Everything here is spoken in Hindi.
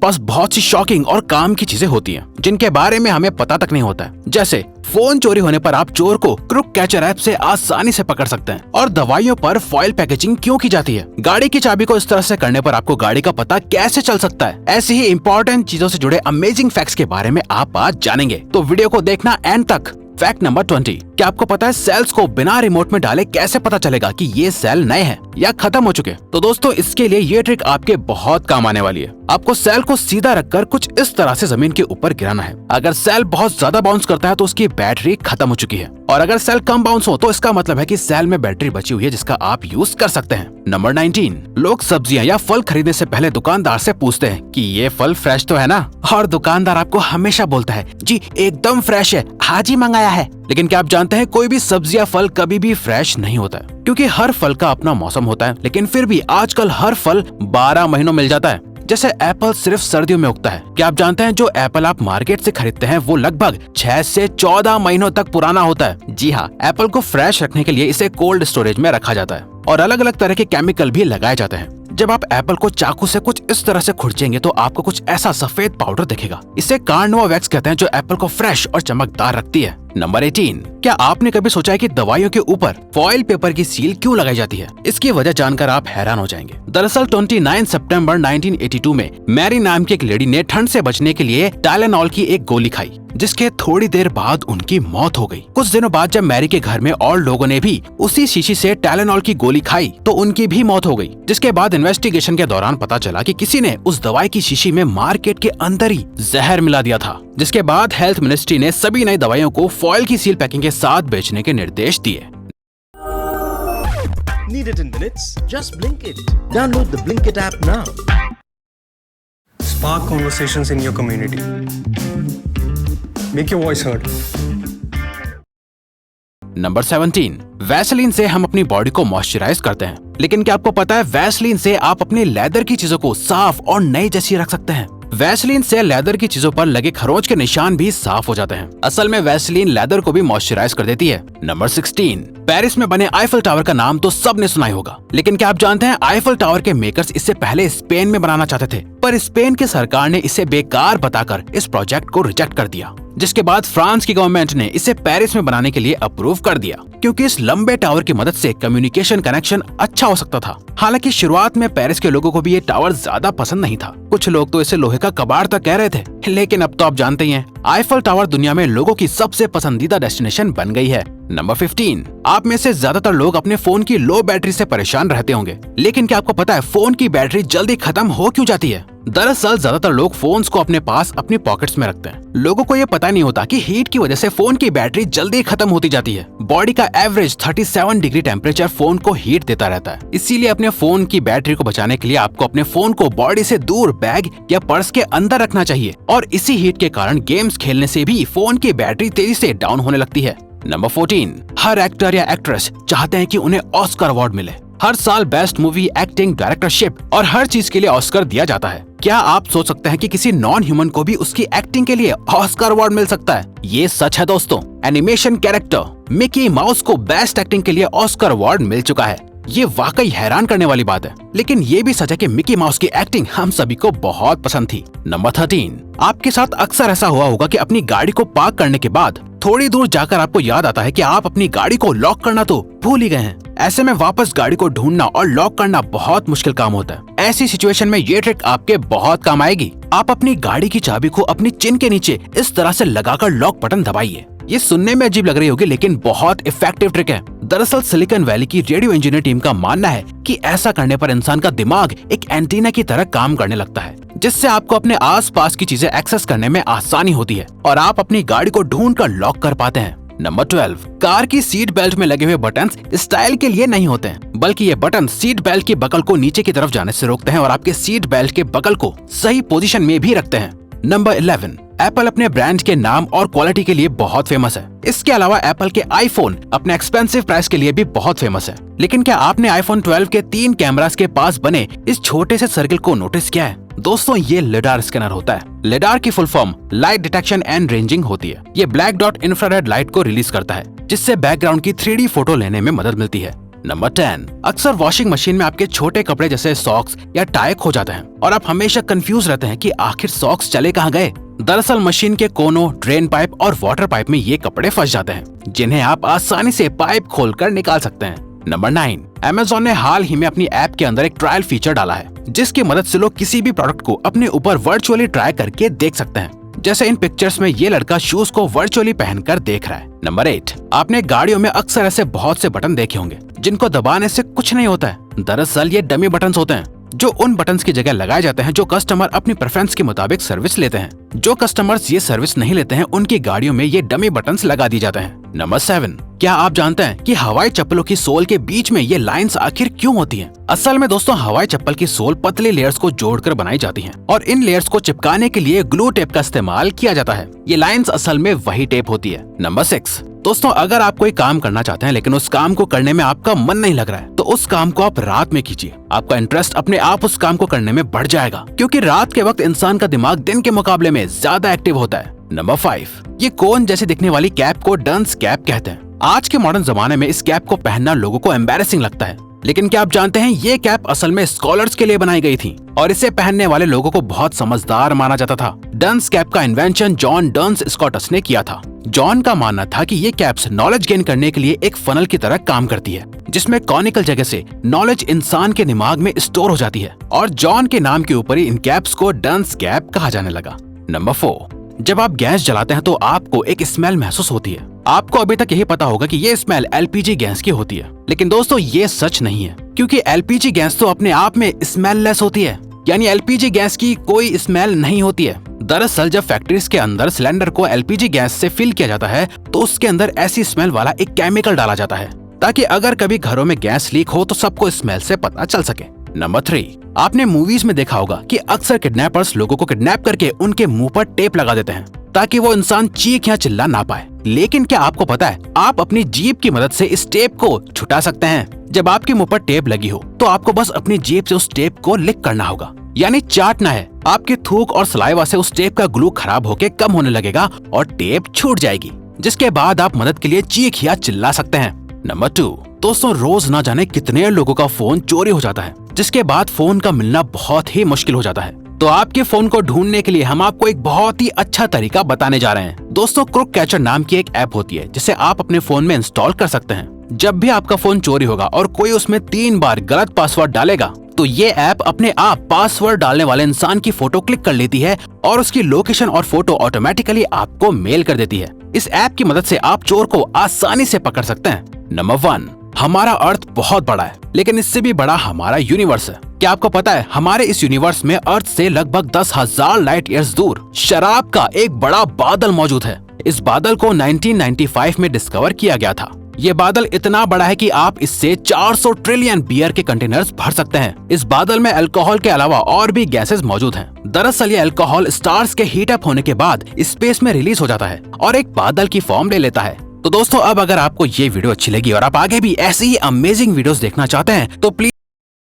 पास बहुत सी शॉकिंग और काम की चीजें होती हैं जिनके बारे में हमें पता तक नहीं होता है। जैसे फोन चोरी होने पर आप चोर को क्रुक कैचर ऐप से आसानी से पकड़ सकते हैं, और दवाइयों पर फॉइल पैकेजिंग क्यों की जाती है। गाड़ी की चाबी को इस तरह से करने पर आपको गाड़ी का पता कैसे चल सकता है। ऐसी ही इंपॉर्टेंट चीजों से जुड़े अमेजिंग फैक्ट्स के बारे में आप आज जानेंगे, तो वीडियो को देखना एंड तक। फैक्ट नंबर 20, क्या आपको पता है सेल्स को बिना रिमोट में डाले कैसे पता चलेगा कि ये सेल नए हैं या खत्म हो चुके? तो दोस्तों इसके लिए ये ट्रिक आपके बहुत काम आने वाली है। आपको सेल को सीधा रखकर कुछ इस तरह से जमीन के ऊपर गिराना है। अगर सेल बहुत ज्यादा बाउंस करता है तो उसकी बैटरी खत्म हो चुकी है, और अगर सेल कम बाउंस हो तो इसका मतलब है कि सेल में बैटरी बची हुई है जिसका आप यूज कर सकते हैं। नंबर 19, लोग सब्जियां या फल खरीदने से पहले दुकानदार से पूछते हैं कि ये फल फ्रेश तो है ना, और दुकानदार आपको हमेशा बोलता है जी एकदम फ्रेश है, आज ही मंगाया है। लेकिन क्या आप जानते हैं कोई भी सब्जी या फल कभी भी फ्रेश नहीं होता है, क्योंकि हर फल का अपना मौसम होता है। लेकिन फिर भी आजकल हर फल 12 महीनों मिल जाता है। जैसे एप्पल सिर्फ सर्दियों में उगता है। क्या आप जानते हैं जो एप्पल आप मार्केट से खरीदते हैं वो लगभग 6 से 14 महीनों तक पुराना होता है। जी हाँ, एप्पल को फ्रेश रखने के लिए इसे कोल्ड स्टोरेज में रखा जाता है, और अलग अलग तरह के केमिकल भी लगाए जाते हैं। जब आप एप्पल को चाकू से कुछ इस तरह से खुरचेंगे तो आपको कुछ ऐसा सफेद पाउडर दिखेगा। इसे कार्नोवा वैक्स कहते हैं, जो एप्पल को फ्रेश और चमकदार रखती है। नंबर 18, क्या आपने कभी सोचा है कि दवाइयों के ऊपर फॉइल पेपर की सील क्यों लगाई जाती है? इसकी वजह जानकर आप हैरान हो जाएंगे। दरअसल 29 सितंबर 1982 में मैरी नाम की एक लेडी ने ठंड से बचने के लिए टाइलेनॉल की एक गोली खाई, जिसके थोड़ी देर बाद उनकी मौत हो गई। कुछ दिनों बाद जब मैरी के घर में और लोगों ने भी उसी शीशी से टाइलेनॉल की गोली खाई तो उनकी भी मौत हो गई। जिसके बाद इन्वेस्टिगेशन के दौरान पता चला कि किसी ने उस दवाई की शीशी में मार्केट के अंदर ही जहर मिला दिया था। जिसके बाद हेल्थ मिनिस्ट्री ने सभी नई दवाइयों को फॉइल की सील पैकिंग के साथ बेचने के निर्देश दिए। Need it in minutes? Just Blinkit. Download the Blinkit app now. Spark conversations in your community. Make your voice heard. Number 17, Vaseline से हम अपनी बॉडी को मॉइस्चराइज करते हैं। लेकिन क्या आपको पता है वैसलीन से आप अपनी लेदर की चीजों को साफ और नई जैसी रख सकते हैं। वैसलीन से लेदर की चीजों पर लगे खरोंच के निशान भी साफ हो जाते हैं। असल में वैसलीन लेदर को भी मॉइस्चराइज कर देती है। नंबर 16, पेरिस में बने आईफल टावर का नाम तो सबने सुना ही होगा, लेकिन क्या आप जानते हैं आईफल टावर के मेकर्स इससे पहले स्पेन में बनाना चाहते थे, पर स्पेन की सरकार ने इसे बेकार बताकर इस प्रोजेक्ट को रिजेक्ट कर दिया। जिसके बाद फ्रांस की गवर्नमेंट ने इसे पेरिस में बनाने के लिए अप्रूव कर दिया, क्योंकि इस लंबे टावर की मदद से कम्युनिकेशन कनेक्शन अच्छा हो सकता था। हालांकि शुरुआत में पेरिस के लोगों को भी ये टावर ज्यादा पसंद नहीं था। कुछ लोग तो इसे लोहे का कबाड़ तक कह रहे थे, लेकिन अब तो आप जानते ही हैं आईफल टावर दुनिया में लोगों की सबसे पसंदीदा डेस्टिनेशन बन गई है। नंबर 15, आप में से ज्यादातर लोग अपने फोन की लो बैटरी से परेशान रहते होंगे, लेकिन क्या आपको पता है फोन की बैटरी जल्दी खत्म हो क्यों जाती है? दरअसल ज्यादातर लोग फोन्स को अपने पास अपनी पॉकेट्स में रखते हैं। लोगों को ये पता नहीं होता कि हीट की वजह से फोन की बैटरी जल्दी खत्म होती जाती है। बॉडी का एवरेज 37 डिग्री टेम्परेचर फोन को हीट देता रहता है। इसीलिए अपने फोन की बैटरी को बचाने के लिए आपको अपने फोन को बॉडी से दूर बैग या पर्स के अंदर रखना चाहिए, और इसी हीट के कारण गेम्स खेलने से भी फोन की बैटरी तेजी से डाउन होने लगती है। नंबर 14, हर एक्टर या एक्ट्रेस चाहते हैं कि उन्हें ऑस्कर अवार्ड मिले। हर साल बेस्ट मूवी, एक्टिंग, डायरेक्टरशिप और हर चीज के लिए ऑस्कर दिया जाता है। क्या आप सोच सकते हैं कि किसी नॉन ह्यूमन को भी उसकी एक्टिंग के लिए ऑस्कर अवार्ड मिल सकता है? ये सच है दोस्तों। एनिमेशन कैरेक्टर मिकी माउस को बेस्ट एक्टिंग के लिए ऑस्कर अवार्ड मिल चुका है। ये वाकई हैरान करने वाली बात है, लेकिन ये भी सच है कि मिकी माउस की एक्टिंग हम सभी को बहुत पसंद थी। नंबर 13, आपके साथ अक्सर ऐसा हुआ होगा कि अपनी गाड़ी को पार्क करने के बाद थोड़ी दूर जाकर आपको याद आता है कि आप अपनी गाड़ी को लॉक करना तो भूल ही गए हैं। ऐसे में वापस गाड़ी को ढूंढना और लॉक करना बहुत मुश्किल काम होता है। ऐसी सिचुएशन में ये ट्रिक आपके बहुत काम आएगी। आप अपनी गाड़ी की चाबी को अपनी चिन के नीचे इस तरह से लगाकर लॉक बटन दबाइए। ये सुनने में अजीब लग रही होगी, लेकिन बहुत इफेक्टिव ट्रिक है। दरअसल सिलिकॉन वैली की रेडियो इंजीनियर टीम का मानना है कि ऐसा करने पर इंसान का दिमाग एक एंटीना की तरह काम करने लगता है, जिससे आपको अपने आसपास की चीजें एक्सेस करने में आसानी होती है और आप अपनी गाड़ी को ढूंढकर लॉक कर पाते हैं। नंबर 12, कार की सीट बेल्ट में लगे हुए बटन्स स्टाइल के लिए नहीं होते हैं, बल्कि ये बटन सीट बेल्ट की बकल को नीचे की तरफ जाने से रोकते हैं और आपके सीट बेल्ट के बकल को सही पोजीशन में भी रखते हैं। नंबर 11, एप्पल अपने ब्रांड के नाम और क्वालिटी के लिए बहुत फेमस है। इसके अलावा एप्पल के आईफोन अपने एक्सपेंसिव प्राइस के लिए भी बहुत फेमस है। लेकिन क्या आपने आईफोन 12 के 3 कैमरास के पास बने इस छोटे से सर्कल को नोटिस किया है? दोस्तों, ये लिडार स्कैनर होता है। लिडार की full form light detection and ranging होती है। ये ब्लैक डॉट इंफ्रारेड लाइट को रिलीज करता है, जिससे बैकग्राउंड की 3D फोटो लेने में मदद मिलती है। नंबर 10, अक्सर वॉशिंग मशीन में आपके छोटे कपड़े जैसे सॉक्स या टाई खो जाते हैं और आप हमेशा कंफ्यूज रहते हैं कि आखिर सॉक्स चले कहाँ गए। दरअसल मशीन के कोनों, ड्रेन पाइप और वाटर पाइप में ये कपड़े फंस जाते हैं, जिन्हें आप आसानी से पाइप खोलकर निकाल सकते हैं। नंबर 9, Amazon ने हाल ही में अपनी ऐप के अंदर एक ट्रायल फीचर डाला है, जिसकी मदद से लोग किसी भी प्रोडक्ट को अपने ऊपर वर्चुअली ट्राई करके देख सकते हैं। जैसे इन पिक्चर्स में ये लड़का शूज को वर्चुअली पहनकर देख रहा है। नंबर 8, आपने गाड़ियों में अक्सर ऐसे बहुत से बटन देखे होंगे जिनको दबाने से कुछ नहीं होता है। दरअसल ये डमी बटन्स होते हैं, जो उन बटन्स की जगह लगाए जाते हैं जो कस्टमर अपनी प्रेफरेंस के मुताबिक सर्विस लेते हैं। जो कस्टमर्स ये सर्विस नहीं लेते हैं, उनकी गाड़ियों में ये डमी बटन्स लगा दिए जाते हैं। नंबर 7, क्या आप जानते हैं कि हवाई चप्पलों की सोल के बीच में ये लाइंस आखिर क्यों होती हैं? असल में दोस्तों, हवाई चप्पल की सोल पतली लेयर्स को जोड़कर बनाई जाती हैं और इन लेयर्स को चिपकाने के लिए ग्लू टेप का इस्तेमाल किया जाता है। ये लाइंस असल में वही टेप होती है। नंबर 6, दोस्तों, अगर आप कोई काम करना चाहते हैं लेकिन उस काम को करने में आपका मन नहीं लग रहा है, तो उस काम को आप रात में कीजिए। आपका इंटरेस्ट अपने आप उस काम को करने में बढ़ जाएगा, क्योंकि रात के वक्त इंसान का दिमाग दिन के मुकाबले में ज्यादा एक्टिव होता है। नंबर 5, ये कोन जैसी दिखने वाली कैप को डंस कैप कहते हैं। आज के मॉडर्न जमाने में इस कैप को पहनना लोगों को एम्बैरेसिंग लगता है, लेकिन क्या आप जानते हैं ये कैप असल में स्कॉलर्स के लिए बनाई गई थी और इसे पहनने वाले लोगों को बहुत समझदार माना जाता था। डंस कैप का इन्वेंशन जॉन डंस स्कॉटस ने किया था। जॉन का मानना था कि ये कैप्स नॉलेज गेन करने के लिए एक फनल की तरह काम करती है, जिसमें कॉनिकल जगह से नॉलेज इंसान के दिमाग में स्टोर हो जाती है, और जॉन के नाम के ऊपर ही इन कैप्स को डंस कैप कहा जाने लगा। नंबर 4, जब आप गैस जलाते हैं तो आपको एक स्मेल महसूस होती है। आपको अभी तक यही पता होगा कि ये स्मेल एलपीजी गैस की होती है, लेकिन दोस्तों ये सच नहीं है, क्योंकि एलपीजी गैस तो अपने आप में स्मेललेस होती है, यानी एलपीजी गैस की कोई स्मेल नहीं होती है। दरअसल जब फैक्ट्रीज के अंदर सिलेंडर को एलपीजी गैस से फिल किया जाता है, तो उसके अंदर ऐसी स्मेल वाला एक केमिकल डाला जाता है, ताकि अगर कभी घरों में गैस लीक हो तो सबको स्मेल से पता चल सके। नंबर 3, आपने मूवीज में देखा होगा कि अक्सर किडनैपर्स लोगों को किडनैप करके उनके मुंह पर टेप लगा देते हैं, ताकि वो इंसान चीख या चिल्ला ना पाए। लेकिन क्या आपको पता है, आप अपनी जीभ की मदद से इस टेप को छुटा सकते हैं। जब आपके मुंह पर टेप लगी हो तो आपको बस अपनी जीभ से उस टेप को लिक करना होगा, यानी चाटना है। आपके थूक और सलाइवा से उस टेप का ग्लू खराब होके कम होने लगेगा और टेप छूट जाएगी, जिसके बाद आप मदद के लिए चीख या चिल्ला सकते हैं। नंबर 2, दोस्तों, रोज ना जाने कितने लोगों का फोन चोरी हो जाता है, जिसके बाद फोन का मिलना बहुत ही मुश्किल हो जाता है। तो आपके फोन को ढूंढने के लिए हम आपको एक बहुत ही अच्छा तरीका बताने जा रहे हैं। दोस्तों, क्रुक कैचर नाम की एक ऐप होती है, जिसे आप अपने फोन में इंस्टॉल कर सकते हैं। जब भी आपका फोन चोरी होगा और कोई उसमें 3 बार गलत पासवर्ड डालेगा, तो ये ऐप अपने आप पासवर्ड डालने वाले इंसान की फोटो क्लिक कर लेती है और उसकी लोकेशन और फोटो ऑटोमेटिकली आपको मेल कर देती है। इस ऐप की मदद से आप चोर को आसानी से पकड़ सकते हैं। नंबर 1, हमारा अर्थ बहुत बड़ा है, लेकिन इससे भी बड़ा हमारा यूनिवर्स है। क्या आपको पता है, हमारे इस यूनिवर्स में अर्थ से लगभग 10,000 लाइट ईयर्स दूर शराब का एक बड़ा बादल मौजूद है। इस बादल को 1995 में डिस्कवर किया गया था। ये बादल इतना बड़ा है कि आप इससे 400 ट्रिलियन बियर के कंटेनर्स भर सकते हैं। इस बादल में अल्कोहल के अलावा और भी गैसेस मौजूद हैं। दरअसल ये अल्कोहल स्टार्स के हीट अप होने के बाद स्पेस में रिलीज हो जाता है और एक बादल की फॉर्म ले लेता है। तो दोस्तों, अब अगर आपको ये वीडियो अच्छी लगी और आप आगे भी ऐसी ही अमेजिंग वीडियोस देखना चाहते हैं, तो प्लीज